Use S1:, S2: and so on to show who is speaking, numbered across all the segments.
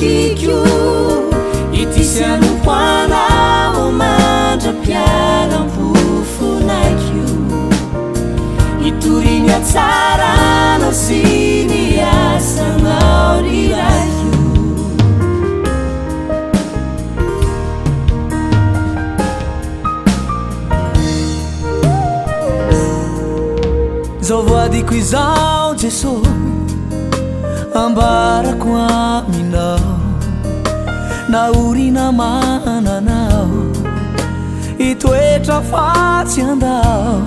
S1: lutukiko itisianupana omandrapialampofonakio itorinya tsarano siny asanao rirakio zao voadiko izao Jesô ambarako aminao naorina mananao itoetra fatsy andao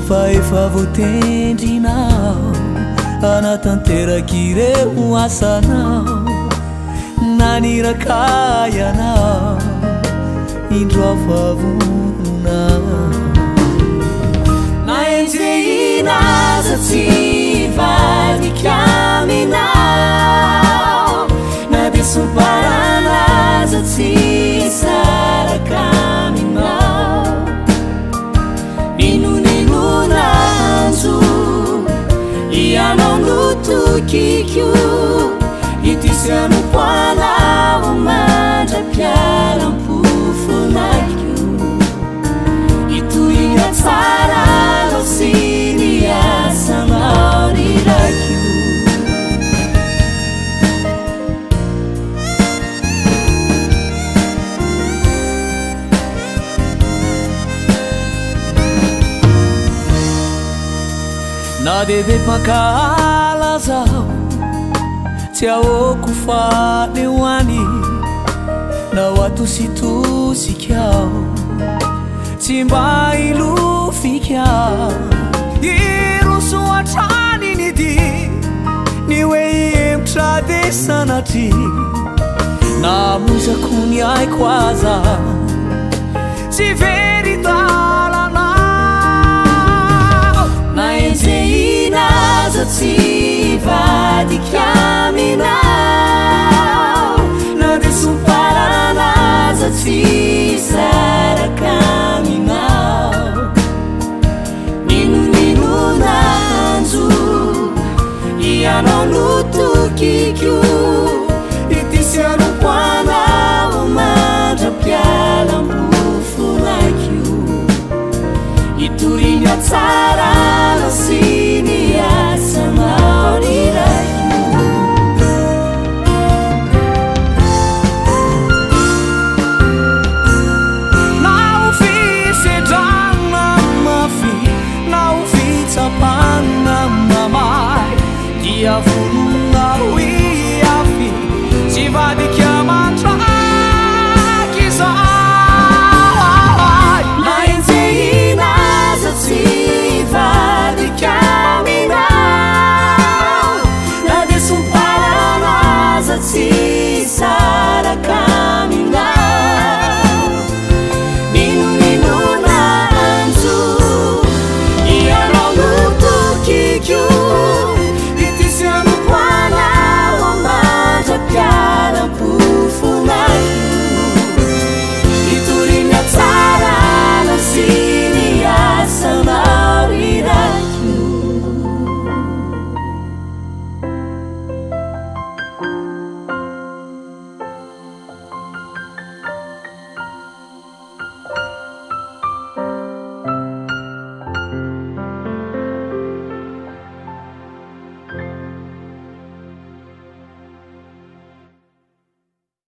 S1: fa efa voatendrinao anatanterak'ireo asanao naniraka ianao indro afavononao naenjeinaza tsy vadika aminao na desomparanaza tsy saraka aminao ninonenonanjo ianao lutukiko itisianopoanao mandrapialampofonakio itoigna tsarano siny asanao rirakio na deve pakala zao tsy aoko faly hoany nao atositosikao tsy mba ilofikao iroso atrany nidy ny hoe iemitra de sanatry namozako ny aiko aza tsy veritala naenjeinaza tsy vadika aminao na desomparanaza tsy saraka aminao ninonenonanjo ianao lutukiko